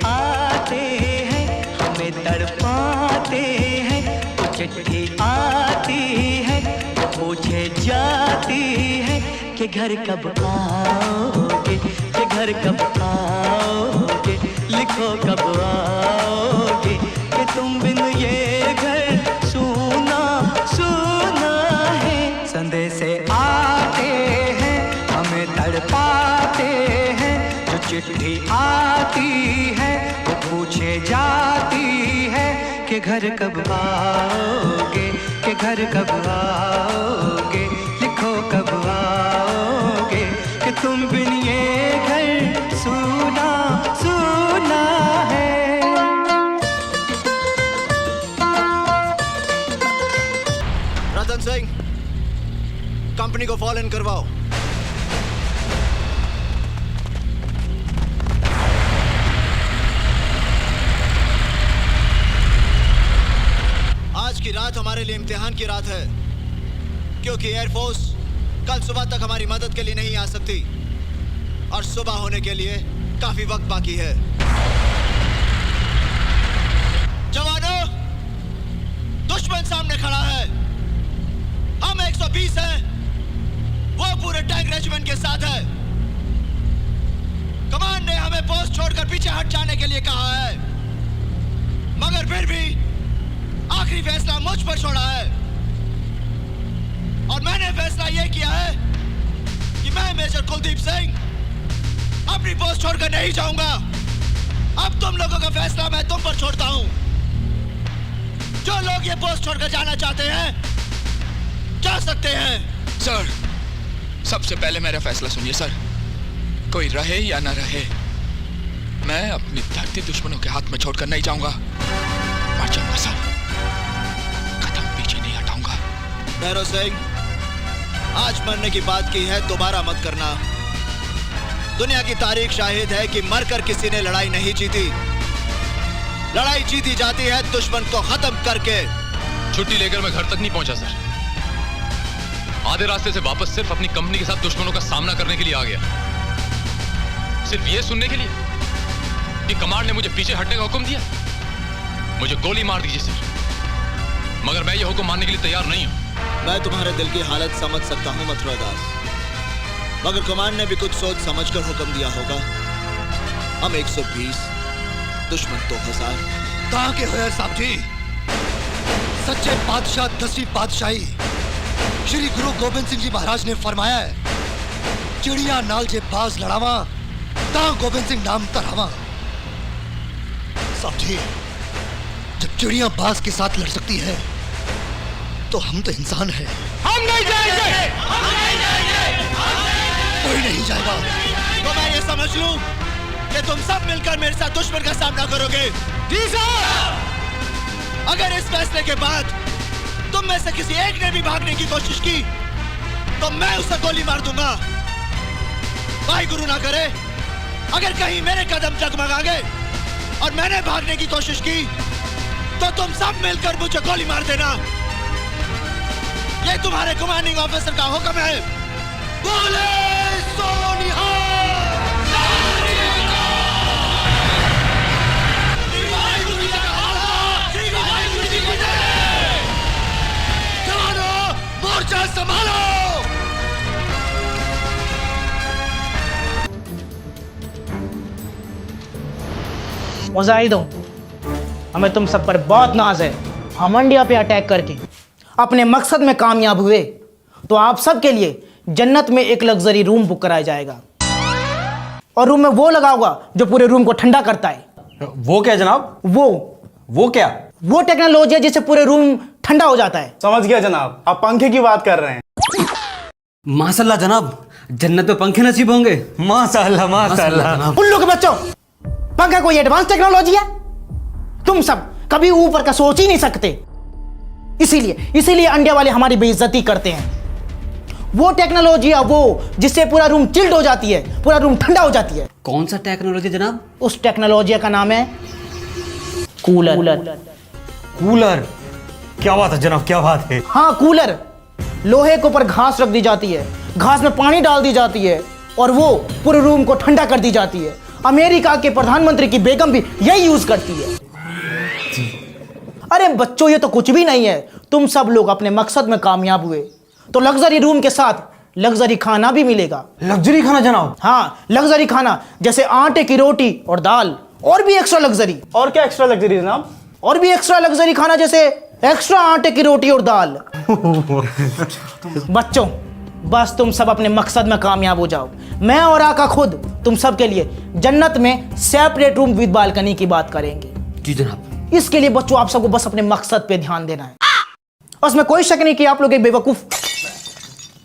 आते हैं हमें तड़पाते हैं, वो चिट्ठी आती है वो पूछे जाती है कि घर कब आओगे, कि घर कब आओगे, लिखो कब आओगे, कि तुम बिन ये घर सूना सूना है। संदेश आते हैं हमें तड़पाते हैं, जो चिट्ठी आती है वो पूछे जाती है कि घर कब आओगे, कि घर कब आओगे, लिखो कब आओगे, कि तुम बिन ये घर सूना सूना है। रतन सिंह, कंपनी को फॉलो इन करवाओ। आज की रात हमारे लिए इम्तिहान की रात है, क्योंकि एयरफोर्स कल सुबह तक हमारी मदद के लिए नहीं आ सकती और सुबह होने के लिए काफी वक्त बाकी है। जवानों, दुश्मन सामने खड़ा है, हम 120 हैं, वो पूरे टैंक रेजिमेंट के साथ है। कमान ने हमें पोस्ट छोड़कर पीछे हट जाने के लिए कहा है, मगर फिर भी आखिरी फैसला मुझ पर छोड़ा है और मैंने फैसला यह किया है कि मैं मेजर कुलदीप सिंह अपनी पोस्ट छोड़कर नहीं जाऊंगा। अब तुम लोगों का फैसला मैं तुम पर छोड़ता हूं। जो लोग ये पोस्ट छोड़कर जाना चाहते हैं जा सकते हैं। सर, सबसे पहले मेरा फैसला सुनिए सर, कोई रहे या ना रहे, मैं अपनी धरती दुश्मनों के हाथ में छोड़कर नहीं जाऊंगा, मर जाऊंगा सर, कदम पीछे नहीं हटाऊंगा। भैरव सिंह, आज मरने की बात की है, दोबारा मत करना। दुनिया की तारीख शाहिद है कि मरकर किसी ने लड़ाई नहीं जीती, लड़ाई जीती जाती है दुश्मन को खत्म करके। छुट्टी लेकर मैं घर तक नहीं पहुंचा सर, आधे रास्ते से वापस सिर्फ अपनी कंपनी के साथ दुश्मनों का सामना करने के लिए आ गया, सिर्फ ये सुनने के लिए कि कमांड ने मुझे पीछे हटने का हुक्म दिया। मुझे गोली मार दीजिए सर, मगर मैं ये हुक्म मानने के लिए तैयार नहीं हूं। मैं तुम्हारे दिल की हालत समझ सकता हूं मथुरा दास, मगर कमांड ने भी कुछ सोच समझकर हुक्म दिया होगा। हम 120, दुश्मन 2000। कहां के हो साहब जी? सच्चे बादशाह 10वीं पातशाही श्री गुरु गोबिंद सिंह जी महाराज ने फरमाया है, चिड़िया नाल जे बाज लड़ावा ता गोबिंद सिंह नाम तरावा। साहब जी, जब चिड़िया बाज के साथ लड़ सकती है तो हम तो इंसान हैं। हम नहीं जाएंगे, हम नहीं जाएंगे, कोई नहीं जाएगा। तो मैं ये समझ लूं कि तुम सब मिलकर मेरे साथ दुश्मन का सामना करोगे? जी साहब। अगर इस फैसले के बाद तुम में से किसी एक ने भी भागने की कोशिश की तो मैं उसे गोली मार दूंगा। भाई गुरु ना करे, अगर कहीं मेरे कदम जगमगा गए और मैंने भागने की कोशिश की तो तुम सब मिलकर मुझे गोली मार देना। ये तुम्हारे कमांडिंग ऑफिसर का हुक्म है। बोले सो निहाल। जवानों, मोर्चा संभालो। मुजाहिदों, हमें तुम सब पर बहुत नाज है। हम इंडिया पे अटैक करके अपने मकसद में कामयाब हुए तो आप सब के लिए जन्नत में एक लग्जरी रूम बुक कराया जाएगा और रूम में वो लगा होगा जो पूरे रूम को ठंडा करता है। वो क्या जनाब? वो क्या? वो टेक्नोलॉजी है जिससे पूरे रूम ठंडा हो जाता है। समझ गया जनाब, आप पंखे की बात कर रहे हैं। माशाल्लाह जनाब, जन्नत में पंखे नसीब होंगे। माशाल्लाह माशाल्लाह। उल्लू के बच्चों, पंखा कोई एडवांस टेक्नोलॉजी है? तुम सब कभी ऊपर का सोच ही नहीं सकते। इसीलिए अंडे वाले हमारी बेइज्जती करते हैं। वो टेक्नोलॉजी है वो जिससे पूरा रूम चिल्ड हो जाती है, पूरा रूम ठंडा हो जाती है। कौन सा टेक्नोलॉजी जनाब? उस टेक्नोलॉजी का नाम है कूलर। कूलर? क्या बात है जनाब, क्या बात है? हाँ, कूलर। लोहे के ऊपर घास रख दी जाती है, घास में पानी डाल दी जाती है और वो पूरे रूम को ठंडा कर दी जाती है। अमेरिका के प्रधानमंत्री की बेगम भी यही यूज करती है। अरे बच्चों, ये तो कुछ भी नहीं है। तुम सब लोग अपने मकसद में कामयाब हुए तो लग्जरी रूम के साथ लग्जरी खाना भी मिलेगा। लग्जरी खाना जनाब? हाँ, लग्जरी खाना, जैसे आटे की रोटी और दाल, और भी एक्स्ट्रा लग्जरी। और क्या एक्स्ट्रा लग्जरी जनाब? और भी एक्स्ट्रा लग्जरी खाना, जैसे एक्स्ट्रा आटे की रोटी और दाल। बच्चों, बस तुम सब अपने मकसद में कामयाब हो जाओ। मैं और आका खुद तुम सब के लिए जन्नत में सेपरेट रूम विद बालकनी की बात करेंगे। जी जनाब। इसके लिए बच्चों आप सबको बस अपने मकसद पे ध्यान देना है। उसमें कोई शक नहीं कि आप लोग एक बेवकूफ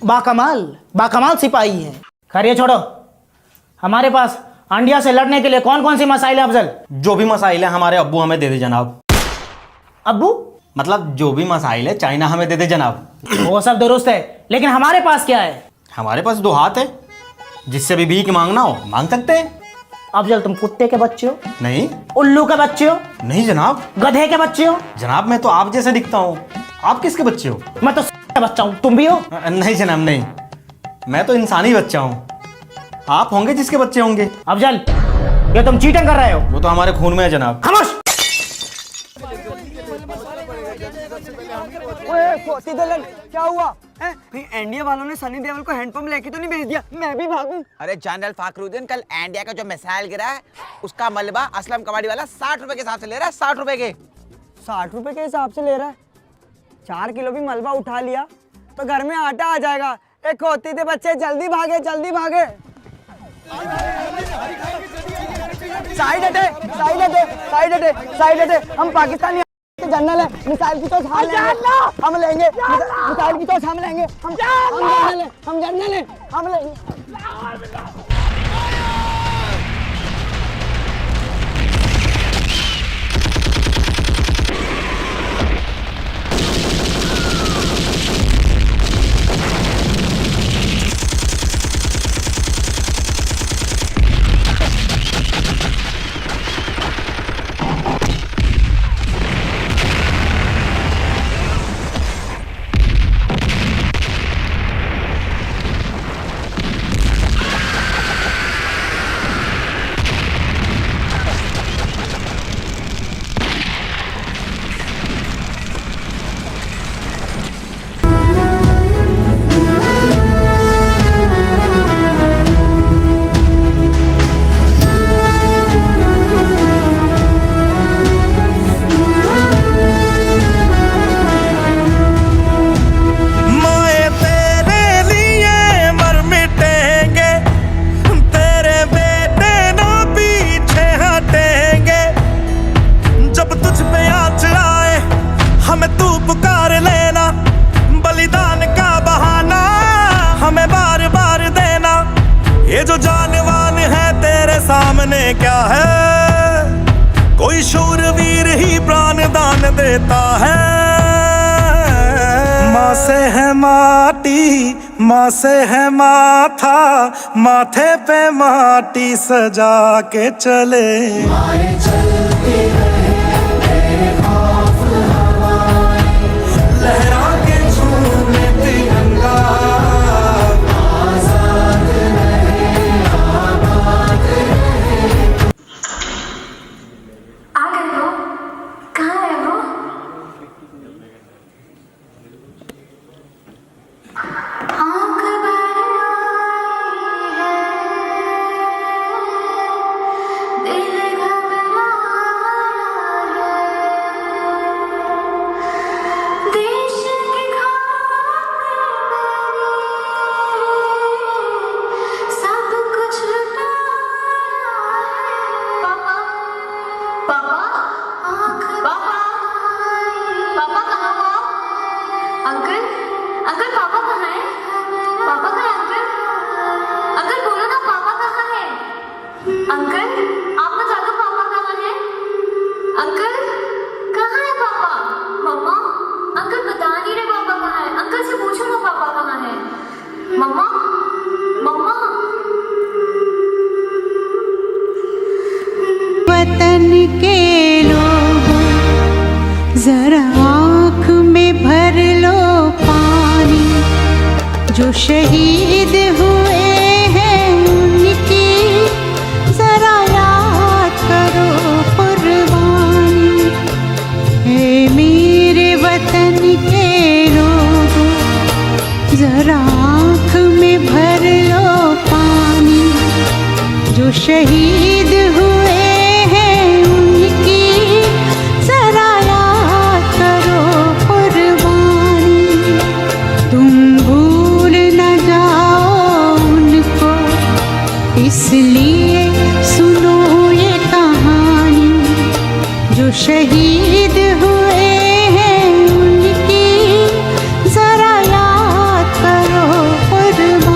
बाकमाल सिपाही हैं। खैर ये छोड़ो, हमारे पास इंडिया से लड़ने के लिए कौन कौन सी मसाइल है अफजल? जो भी मसाइल है हमारे अब्बू हमें दे दे जनाब। अब्बू? मतलब जो भी मसाइल है चाइना हमें दे दे जनाब। वो सब दुरुस्त है, लेकिन हमारे पास क्या है? हमारे पास 2 हाथ है, जिससे भी भीख मांगना हो मांग सकते हैं। अफजल, तुम कुत्ते के बच्चे हो? नहीं। उल्लू के बच्चे हो? नहीं जनाब। गधे के बच्चे हो? जनाब मैं तो आप जैसे दिखता हूँ। आप किसके बच्चे हो? मैं तो का बच्चा हूँ। तुम भी हो? नहीं जनाब नहीं, मैं तो इंसानी बच्चा हूँ। आप होंगे जिसके बच्चे होंगे। अफजल, ये तुम चीटिंग कर रहे हो। वो तो हमारे खून में है जनाब। खामोश। क्या हुआ? इंडिया वालों ने सनी देओल को हैंडपंप लेके तो नहीं भेज दिया? मैं भी भागूं। अरे जनरल फाखरुद्दीन, कल इंडिया का जो मिसाइल गिरा है उसका मलबा असलम कबाड़ी वाला 60 रुपए के हिसाब से ले रहा है। 60 रुपए के। 60 रुपए के हिसाब से ले रहा है? 4 किलो भी मलबा उठा लिया तो घर में आटा आ जाएगा। एक होती थे बच्चे, जल्दी भागे जल्दी भागे। साइड हटे, साइड हटे, साइड हटे, साइड हटे। हम पाकिस्तानी जनरल है, मिसाइल की चोट हम लेंगे, हम लेंगे मिसाइल की चोट हम लेंगे। हम जनरल है, हम लेंगे। सामने क्या है, कोई शूरवीर ही प्राण दान देता है। माँ से है माटी, माँ से है माथा, माथे पे माटी सजा के चले। लहरा के झूमे तिरंगा, वतन के लोगों जरा आँख में भर लो पानी, जो शहीद हुए हैं उनकी जरा जो शहीद हुए हैं उनकी जरा याद करो कुर्बानी।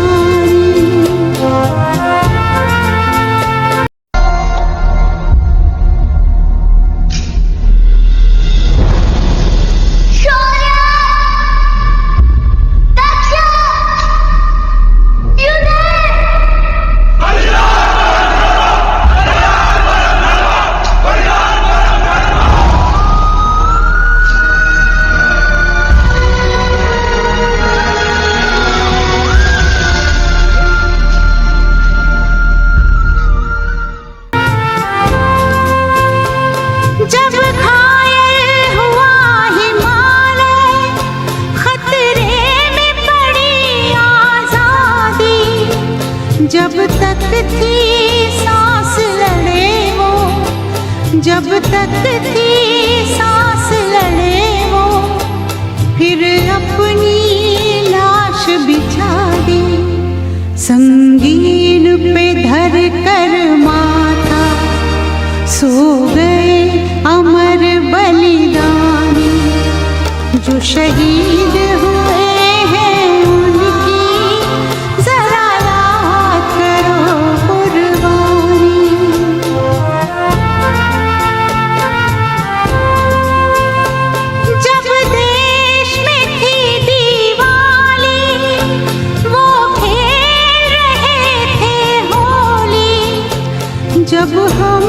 जब घायल हुआ हिमालय, खतरे में पड़ी आजादी, जब तक थी सांस लड़े वो, जब तक थी सांस लड़े वो, फिर अपनी लाश बिछा दी, संगीन पे धर कर माथा सो गए अमर बलिदानी, जो शहीद हुए हैं उनकी जरा याद करो कुर्बानी। जब देश में थी दिवाली, वो खेल रहे थे होली, जब हम